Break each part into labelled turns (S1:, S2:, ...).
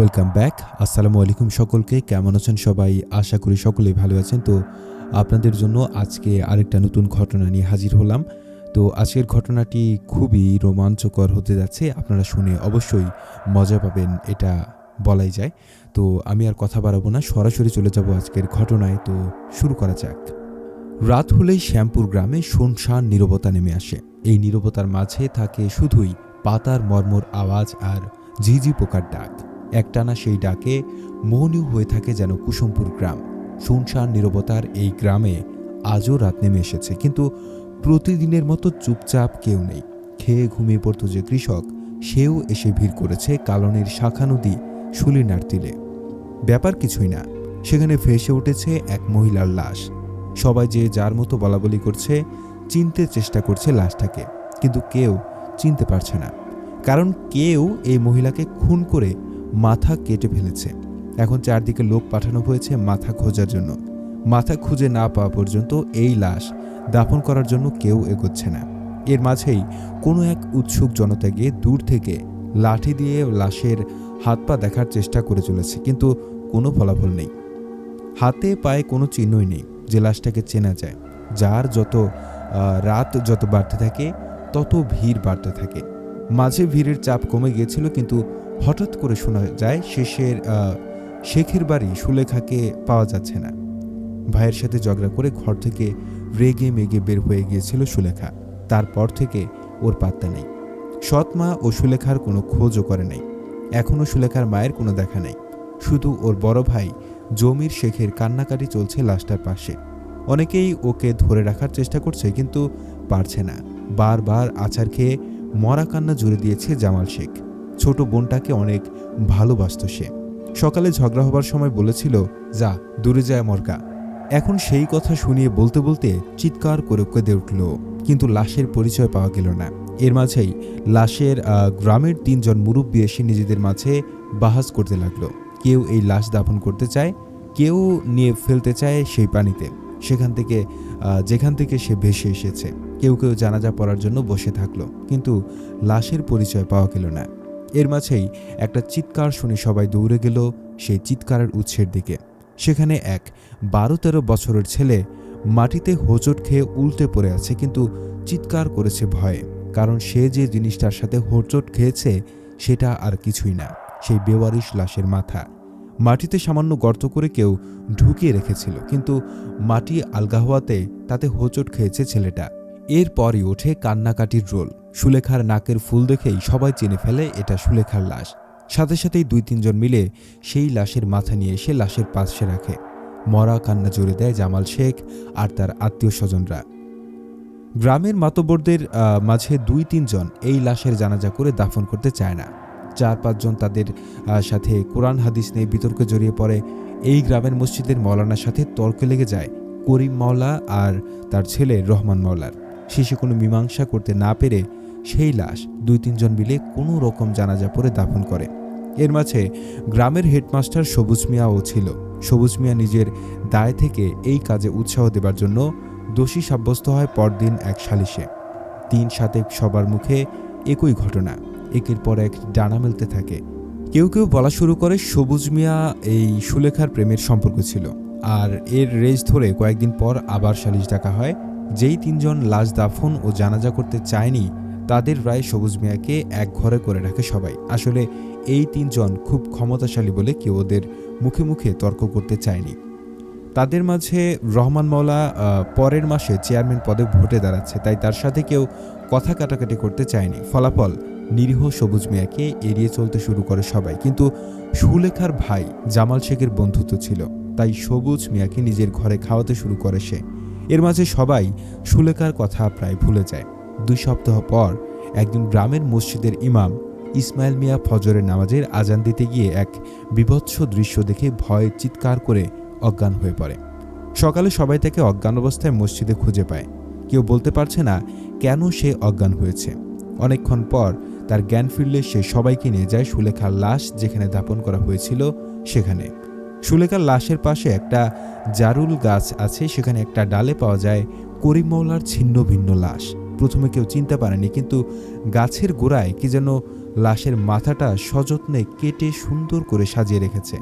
S1: Welcome back. আসসালামু আলাইকুম সকলকে। কেমন আছেন সবাই? আশা করি সকলেই ভালো আছেন। তো আপনাদের জন্য আজকে আরেকটা নতুন ঘটনা নিয়ে হাজির হলাম। তো আজকের ঘটনাটি খুবই রোমাঞ্চকর হতে যাচ্ছে। আপনারা শুনে অবশ্যই মজা পাবেন, এটা বলাই যায়। তো আমি আর কথা বাড়াবো না, সরাসরি চলে যাব আজকের ঘটনায়। তো শুরু করা যাক। রাত হলেই শ্যামপুর গ্রামে শুনশান নীরবতা নেমে আসে। এই নীরবতার মাঝে থাকে শুধুই পাতার মর্মর আওয়াজ আর ঝিঝি পোকার ডাক। একটানা সেই ডাকে মোহনীয় হয়ে থাকে যেন কুসুমপুর গ্রাম। শুনশান নীরবতার এই গ্রামে আজও রাত নেমে এসেছে, কিন্তু প্রতিদিনের মতো চুপচাপ কেউ নেই। খেয়ে ঘুমিয়ে পড়তো যে কৃষক, সেও এসে ভিড় করেছে কালনের শাখা নদী শুলিনার তীরে। ব্যাপার কিছুই না, সেখানে ভেসে উঠেছে এক মহিলার লাশ। সবাই যে যার মতো বলাবলি করছে, চিনতে চেষ্টা করছে লাশটাকে, কিন্তু কেউ চিনতে পারছে না। কারণ কেউ এই মহিলাকে খুন করে মাথা কেটে ফেলেছে। এখন চারদিকে লোক পাঠানো হয়েছে মাথা খোঁজার জন্য। মাথা খুঁজে না পাওয়া পর্যন্ত এই লাশ দাফন করার জন্য কেউ এগোচ্ছে না। এর মাঝেই কোনো এক উৎসুক জনতা গিয়ে দূর থেকে লাঠি দিয়ে লাশের হাত পা দেখার চেষ্টা করে চলেছে, কিন্তু কোনো ফলাফল নেই। হাতে পায়ে কোনো চিহ্নই নেই যে লাশটাকে চেনা যায়। যার রাত যত বাড়তে থাকে তত ভিড় বাড়তে থাকে। মাঝে ভিড়ের চাপ কমে গিয়েছিল, কিন্তু হঠাৎ করে শোনা যায় শেখের বাড়ি সুলেখাকে পাওয়া যাচ্ছে না। ভাইয়ের সাথে ঝগড়া করে ঘর থেকে রেগে মেগে বের হয়ে গিয়েছিল সুলেখা। তারপর থেকে ওর পাত্তা নেই। সৎ মা ও সুলেখার কোনো খোঁজও করে নাই। এখনও সুলেখার মায়ের কোনো দেখা নেই। শুধু ওর বড় ভাই জমির শেখের কান্নাকাটি চলছে লাশটার পাশে। অনেকেই ওকে ধরে রাখার চেষ্টা করছে, কিন্তু পারছে না। বারবার আছাড় খেয়ে মরা কান্না জুড়ে দিয়েছে জামাল শেখ। ছোট বোনটাকে অনেক ভালোবাসত সে। সকালে ঝগড়া হবার সময় বলেছিল, যা দূরে যায় মরগা। এখন সেই কথা শুনিয়ে বলতে বলতে চিৎকার করে কেঁদে উঠল, কিন্তু লাশের পরিচয় পাওয়া গেল না। এর মাঝেই লাশের গ্রামের 3 জন মুরব্বী এসে নিজেদের মাঝে বাহাস করতে লাগলো। কেউ এই লাশ দাফন করতে চায়, কেউ নিয়ে ফেলতে চায় সেই পানিতে যেখান থেকে সে ভেসে এসেছে। কেউ কেউ জানাজা পড়ার জন্য বসে থাকলো, কিন্তু লাশের পরিচয় পাওয়া গেল না। এর মাঝেই একটা চিৎকার শুনে সবাই দৌড়ে গেল সেই চিৎকারের উৎসের দিকে। সেখানে এক 12-13 বছরের ছেলে মাটিতে হোঁচট খেয়ে উল্টে পড়ে আছে, কিন্তু চিৎকার করেছে ভয়ে। কারণ সে যে জিনিসটার সাথে হোঁচট খেয়েছে সেটা আর কিছুই না, সেই বেওয়ারিশ লাশের মাথা। মাটিতে সামান্য গর্ত করে কেউ ঢুকিয়ে রেখেছিল, কিন্তু মাটি আলগা হওয়াতে তাতে হোঁচট খেয়েছে ছেলেটা। এরপরই ওঠে কান্নাকাটির রোল। সুলেখার নাকের ফুল দেখেই সবাই চিনে ফেলে এটা সুলেখার লাশ। সাথে সাথেই 2-3 জন মিলে সেই লাশের মাথা নিয়ে এসে লাশের পাশে রাখে। মরা কান্না জুড়ে দেয় জামাল শেখ আর তার আত্মীয় স্বজনরা। গ্রামের মাতব্বরদের মাঝে 2-3 জন এই লাশের জানাজা করে দাফন করতে চায় না। 4-5 জন তাদের সাথে কোরআন হাদিস নিয়ে বিতর্কে জড়িয়ে পড়ে। এই গ্রামের মসজিদের মৌলানার সাথে তর্কে লেগে যায় করিম মাওলা আর তার ছেলে রহমান মাওলার। শেষে কোনো মীমাংসা করতে না পেরে সেই লাশ 2-3 জন মিলে কোনো রকম জানাজা পড়ে দাফন করে। এর মাঝে গ্রামের হেডমাস্টার সবুজ মিয়াও ছিল। সবুজ মিয়া নিজের দায় থেকে এই কাজে উৎসাহ দেবার জন্য দোষী সাব্যস্ত হয় পরদিন এক সালিশে। 3-7 সবার মুখে একই ঘটনা, একের পর এক ডানা মেলতে থাকে। কেউ কেউ বলা শুরু করে সবুজ মিয়া এই সুলেখার প্রেমের সম্পর্ক ছিল। আর এর রেশ ধরে কয়েকদিন পর আবার সালিশ ডাকা হয়। যেই 3 জন লাশ দাফন ও জানাজা করতে চায়নি, তাদের রায় সবুজ মিয়াকে এক ঘরে করে রাখে সবাই। আসলে এই 3 জন খুব ক্ষমতাশালী বলে কেউ ওদের মুখে মুখে তর্ক করতে চায়নি। তাদের মাঝে রহমান মাওলা পরের মাসে চেয়ারম্যান পদে ভোটে দাঁড়াচ্ছে, তাই তার সাথে কেউ কথা কাটাকাটি করতে চায়নি। ফলাফল, নিরীহ সবুজ মিয়াকে এড়িয়ে চলতে শুরু করে সবাই। কিন্তু সুলেখার ভাই জামাল শেখের বন্ধুত্ব ছিল, তাই সবুজ মিয়াকে নিজের ঘরে খাওয়াতে শুরু করে সে। এর মাঝে সবাই সুলেখার কথা প্রায় ভুলে যায়। 2 সপ্তাহ পর একদিন গ্রামের মসজিদের ইমাম ইসমাইল মিয়া ফজরের নামাজের আজান দিতে গিয়ে এক বিভৎস দৃশ্য দেখে ভয়ে চিৎকার করে অজ্ঞান হয়ে পড়ে। সকালে সবাই তাকে অজ্ঞান অবস্থায় মসজিদে খুঁজে পায়। কেউ বলতে পারছে না কেন সে অজ্ঞান হয়েছে। অনেকক্ষণ পর তার জ্ঞান ফিরলে সে সবাইকে নিয়ে যায় সুলেখার লাশ যেখানে দাফন করা হয়েছিল সেখানে। সুলেখার লাশের পাশে একটা জারুল গাছ আছে, সেখানে একটা ডালে পাওয়া যায় করিম মাওলার ছিন্ন ভিন্ন লাশ। প্রথমে কেউ চিনতে পারেনি, কিন্তু গাছের গোড়ায় কি যেন লাশের মাথাটা সযত্নে কেটে সুন্দর করে সাজিয়ে রেখেছে।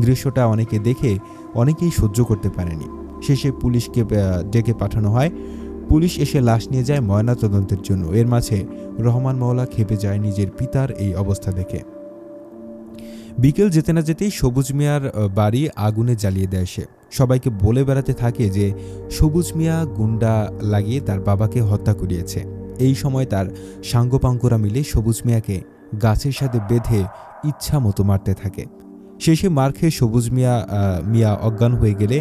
S1: দৃশ্যটা অনেকে দেখে অনেকেই সহ্য করতে পারেনি। শেষে পুলিশকে ডেকে পাঠানো হয়। পুলিশ এসে লাশ নিয়ে যায় ময়নাতদন্তের জন্য। এর মাঝে রহমান মওলা খেপে যায় নিজের পিতার এই অবস্থা দেখে। বিকেল যেতে না যেতেই সবুজ মিয়ার বাড়ি আগুনে জ্বালিয়ে দেয় সে। সবাইকে বলে বেড়াতে থাকে যে সবুজ মিয়া গুন্ডা লাগিয়ে তার বাবাকে হত্যা করিয়েছে। এই সময় তার সাঙ্গপাঙ্গরা মিলে সবুজ গাছের সাথে বেঁধে ইচ্ছা মতো মারতে থাকে। শেষে মার খেয়ে সবুজ মিয়া অজ্ঞান হয়ে গেলে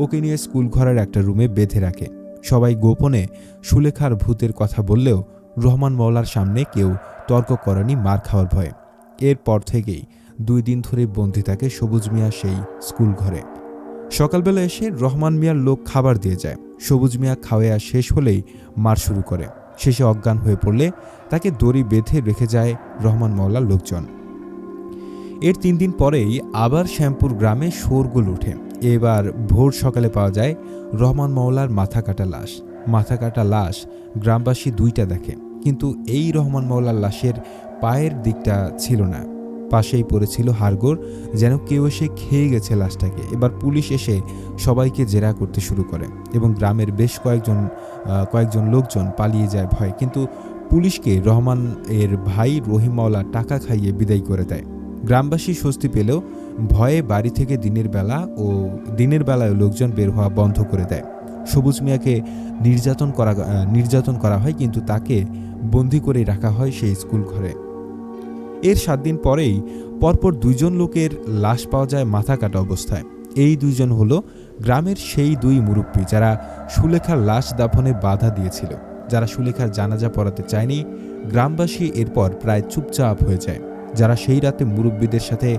S1: ওকে নিয়ে স্কুল ঘরের একটা রুমে বেঁধে রাখে। সবাই গোপনে সুলেখার ভূতের কথা বললেও রহমান মওলার সামনে কেউ তর্ক করেনি মার খাওয়ার ভয়ে। এরপর থেকেই 2 দিন ধরে বন্দী থাকে সবুজ মিয়া সেই স্কুল ঘরে। সকালবেলা এসে রহমান মিয়ার লোক খাবার দিয়ে যায়। সবুজ মিয়া খাওয়া শেষ হলেই মার শুরু করে। শেষে অজ্ঞান হয়ে পড়লে তাকে দড়ি বেঁধে রেখে যায় রহমান মওলার লোকজন। এর 3 দিন পরেই আবার শ্যামপুর গ্রামে শোরগোল ওঠে। এবার ভোর সকালে পাওয়া যায় রহমান মওলার মাথা কাটা লাশ গ্রামবাসী 2টা দেখে, কিন্তু এই রহমান মওলার লাশের পায়ের দিকটা ছিল না, পাশেই পড়েছিল হাড়গোড়, যেন কেউ এসে খেয়ে গেছে লাশটাকে। এবার পুলিশ এসে সবাইকে জেরা করতে শুরু করে এবং গ্রামের বেশ কয়েকজন লোকজন পালিয়ে যায় ভয়ে, কিন্তু পুলিশকে রহমান এর ভাই রহিম মওলা টাকা খাইয়ে বিদায় করে দেয়। গ্রামবাসী স্বস্তি পেলেও ভয়ে বাড়ি থেকে দিনের বেলায় লোকজন বের হওয়া বন্ধ করে দেয়। সবুজ মিয়াকে নির্যাতন করা হয়, কিন্তু তাকে বন্দি করে রাখা হয় সেই স্কুল ঘরে। এর 7 দিন পরেই পরপর 2 জন লোকের লাশ পাওয়া যায় মাথা কাটা অবস্থায়। এই 2 জন হলো গ্রামের সেই 2 মুরব্বী যারা সুলেখার লাশ দাফনে বাধা দিয়েছিল, যারা সুলেখার জানাজা পড়াতে চায়নি। গ্রামবাসী এরপর প্রায় চুপচাপ হয়ে যায়। যারা সেই রাতে মুরব্বীদের সাথে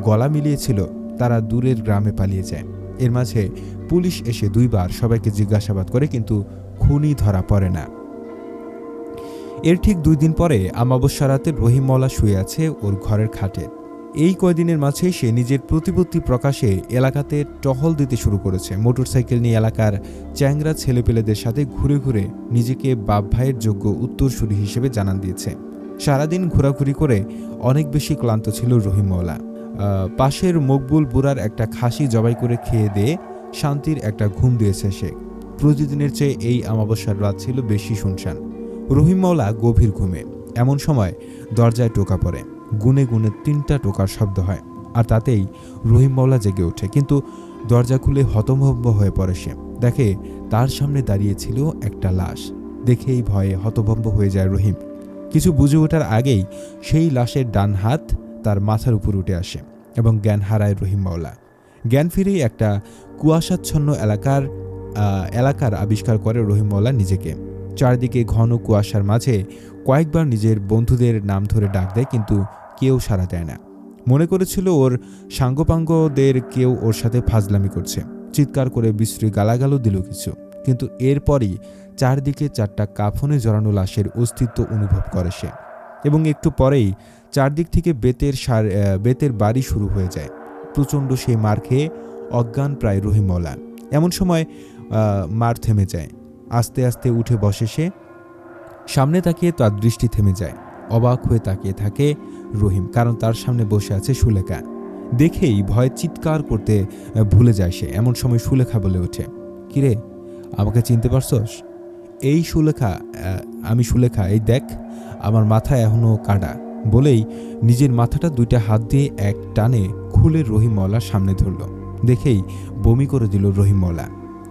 S1: গলা মিলিয়েছিল তারা দূরের গ্রামে পালিয়ে যায়। এর মাঝে পুলিশ এসে 2 বার সবাইকে জিজ্ঞাসাবাদ করে, কিন্তু খুনি ধরা পড়ে না। এর ঠিক 2 দিন পরে আমাবস্যা রাতে রহিম মওলা শুয়ে আছে ওর ঘরের খাটে। এই কয়দিনের মাঝে সে নিজের প্রতিপত্তি প্রকাশে এলাকাতে টহল দিতে শুরু করেছে। মোটরসাইকেল নিয়ে এলাকার চ্যাংরা ছেলেপেলেদের সাথে ঘুরে ঘুরে নিজেকে বাপ ভাইয়ের যোগ্য উত্তরসূরি হিসেবে জানান দিয়েছে। সারাদিন ঘোরাঘুরি করে অনেক বেশি ক্লান্ত ছিল রহিম মওলা। পাশের মকবুল বুড়ার একটা খাসি জবাই করে খেয়ে দিয়ে শান্তির একটা ঘুম দিয়েছে সে। প্রতিদিনের চেয়ে এই আমাবস্যার রাত ছিল বেশি শুনশান। রহিম মওলা গভীর ঘুমে। এমন সময় দরজায় টোকা পড়ে। গুনে গুনে 3টা টোকার শব্দ হয়, আর তাতেই রহিম মওলা জেগে ওঠে। কিন্তু দরজা খুলে হতভম্ব হয়ে পড়ে সে। দেখে তার সামনে দাঁড়িয়েছিল একটা লাশ। দেখেই ভয়ে হতভম্ব হয়ে যায় রহিম। কিছু বুঝে ওঠার আগেই সেই লাশের ডান হাত তার মাথার উপর উঠে আসে এবং জ্ঞান হারায় রহিম মওলা। জ্ঞান ফিরেই একটা কুয়াশাচ্ছন্ন এলাকার আবিষ্কার করে রহিম মওলা নিজেকে। চারদিকে ঘন কুয়াশার মাঝে কয়েকবার নিজের বন্ধুদের নাম ধরে ডাক দেয়, কিন্তু কেউ সাড়া দেয় না। মনে করেছিল ওর সাঙ্গপাঙ্গদের কেউ ওর সাথে ফাজলামি করছে। চিৎকার করে বিশ্রী গালাগালও দিল কিছু, কিন্তু এরপরই চারদিকে 4টা কাফনে জড়ানো লাশের অস্তিত্ব অনুভব করে সে। এবং একটু পরেই চারদিক থেকে বেতের বাড়ি শুরু হয়ে যায়। প্রচণ্ড সেই মার খেয়ে অজ্ঞান প্রায় রহিম মওলা। এমন সময় মার থেমে যায়। আস্তে আস্তে উঠে বসে সে। সামনে তাকিয়ে তার দৃষ্টি থেমে যায়। অবাক হয়ে তাকিয়ে থাকে রহিম, কারণ তার সামনে বসে আছে সুলেখা। দেখেই ভয়ে চিৎকার করতে ভুলে যায় সে। এমন সময় সুলেখা বলে ওঠে, কিরে, আমাকে চিনতে পারছস? এই সুলেখা, আমি সুলেখা, এই দেখ আমার মাথা এখনো কাটা। বলেই নিজের মাথাটা 2টা হাত দিয়ে এক টানে খুলে রহিম মওলার সামনে ধরল। দেখেই বমি করে দিল রহিম মওলা।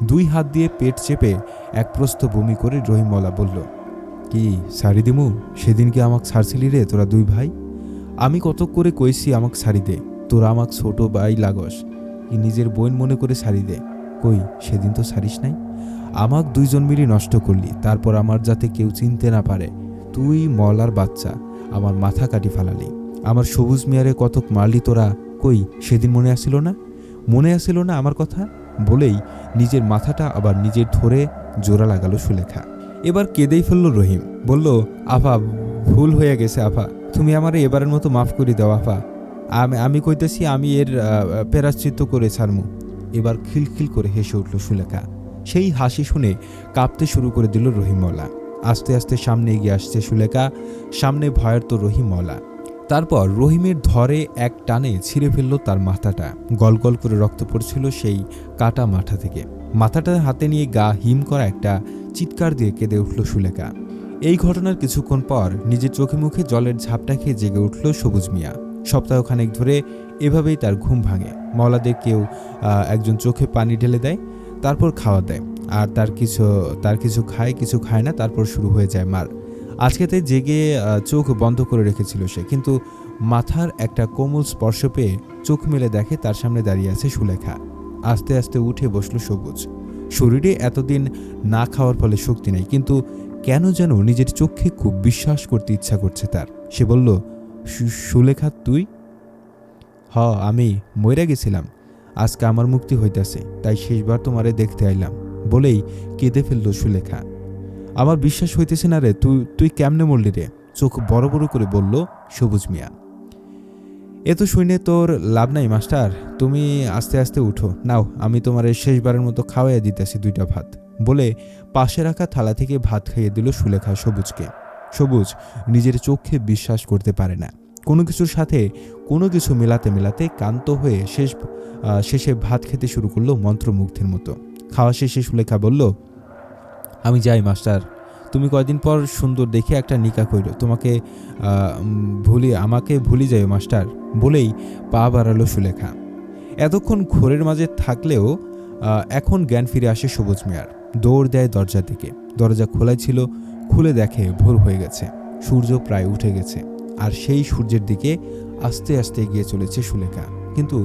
S1: 2 হাত দিয়ে পেট চেপে এক প্রস্থ বমি করে রহিম মওলা বলল, কি সারি দিমু? সেদিনকে আমাকে ছাড়ছিলি রে তোরা 2 ভাই? আমি কত করে কইছি আমাকে ছাড়ি দে, তোরা আমাকে ছোট ভাই লাগস, কি নিজের বোন মনে করে ছাড়ি দে। কই সেদিন তো ছাড়িস নাই, আমাকে 2 জন মিলি নষ্ট করলি। তারপর আমার যাতে কেউ চিনতে না পারে তুই মওলার বাচ্চা আমার মাথা কাটি ফালালি। আমার সবুজ মিয়ারে কতক মারলি তোরা, কই সেদিন মনে আসিল না আমার কথা? বলেই নিজের মাথাটা আবার নিজের ধরে জোড়া লাগালো সুলেখা। এবার কেঁদেই ফেলল রহিম। বলল, আফা ভুল হয়ে গেছে আফা, তুমি আমারে এবারের মতো মাফ করে দাও আফা। আমি কইতেছি আমি এর প্রায়শ্চিত্ত করে ছাড়মু। এবার খিলখিল করে হেসে উঠল সুলেখা। সেই হাসি শুনে কাঁপতে শুরু করে দিল রহিম মওলা। আস্তে আস্তে সামনে এগিয়ে আসছে সুলেখা। সামনে ভয়ার্ত রহিম মলা। তারপর রহিমের ধরে এক টানে ছিঁড়ে ফেলল তার মাথাটা। গল গল করে রক্ত পড়ছিল সেই কাটা মাথা থেকে। মাথাটা হাতে নিয়ে গা হিম করা একটা চিৎকার দিয়ে কেঁদে উঠল সুলেখা। এই ঘটনার কিছুক্ষণ পর নিজের চোখে মুখে জলের ঝাপটা খেয়ে জেগে উঠল সবুজ মিয়া। সপ্তাহখানেক ধরে এভাবেই তার ঘুম ভাঙে। মলাদের কেউ একজন চোখে পানি ঢেলে দেয়, তারপর খাওয়া দেয়, আর তার কিছু খায় কিছু খায় না। তারপর শুরু হয়ে যায় মার। আজকে তাই জেগে চোখ বন্ধ করে রেখেছিল সে, কিন্তু মাথার একটা কোমল স্পর্শ পেয়ে চোখ মেলে দেখে তার সামনে দাঁড়িয়ে আছে সুলেখা। আস্তে আস্তে উঠে বসল সবুজ। শরীরে এতদিন না খাওয়ার ফলে শক্তি নেই, কিন্তু কেন যেন নিজের চোখে খুব বিশ্বাস করতে ইচ্ছা করছে তার। সে বলল, সুলেখা তুই? হ, আমি মইরা গেছিলাম, আজকে আমার মুক্তি হইতাছে, তাই শেষবার তোমারে দেখতে আইলাম বলেই কেঁদে ফেলল সুলেখা। আমার বিশ্বাস হইতেছে না রে, তুই কেমনে মরলি রে? চোখ বড় বড় করে বলল সবুজ মিয়া। এ তো শুনে তোর লাভ নাই মাস্টার, তুমি আস্তে আস্তে উঠো, নাও আমি তোমার শেষবারের মতো খাওয়াইয়া দিতেছি 2টা ভাত বলে পাশে রাখা থালা থেকে ভাত খাইয়ে দিল সুলেখা সবুজকে। সবুজ নিজের চোখে বিশ্বাস করতে পারে না। কোনো কিছুর সাথে কোনো কিছু মেলাতে মেলাতে ক্লান্ত হয়ে শেষে ভাত খেতে শুরু করলো মন্ত্রমুগ্ধের মতো। খাওয়া শেষে সুলেখা বলল, আমি যাই মাস্টার, তুমি কয়দিন পর সুন্দর দেখে একটা নিকা কইরো, আমাকে ভুলি যাইও মাস্টার বলেই পা বাড়ালো সুলেখা। এতক্ষণ ঘোরের মাঝে থাকলেও এখন জ্ঞান ফিরে আসে সবুজ মিয়ার। দৌড় দেয় দরজার দিকে। দরজা খোলাই ছিল, খুলে দেখে ভোর হয়ে গেছে, সূর্য প্রায় উঠে গেছে, আর সেই সূর্যের দিকে আস্তে আস্তে এগিয়ে চলেছে সুলেখা। কিন্তু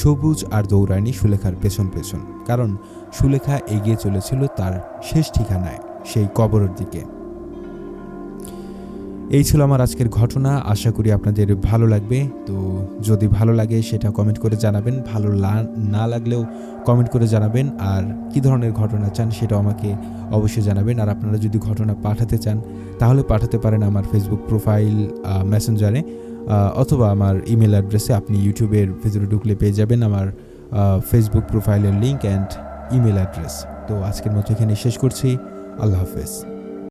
S1: সবুজ আর দৌড়ায়নি সুলেখার পেছন পেছন, কারণ সুলেখা এগিয়ে চলেছিল তার শেষ ঠিকানায়, সেই কবরের দিকে। এই ছিল আমার আজকের ঘটনা। আশা করি আপনাদের ভালো লাগবে। তো যদি ভালো লাগে সেটা কমেন্ট করে জানাবেন, ভালো না লাগলেও কমেন্ট করে জানাবেন। আর কি ধরনের ঘটনা চান সেটাও আমাকে অবশ্যই জানাবেন। আর আপনারা যদি ঘটনা পাঠাতে চান তাহলে পাঠাতে পারেন আমার ফেসবুক প্রোফাইল মেসেঞ্জারে, অথবা আমার ইমেল অ্যাড্রেসে। আপনি ইউটিউবের ভিতরে ঢুকলে পেয়ে যাবেন আমার ফেসবুক প্রোফাইলের লিঙ্ক অ্যান্ড ইমেল অ্যাড্রেস। তো আজকের মতো এখানে শেষ করছি। আল্লাহ হাফেজ।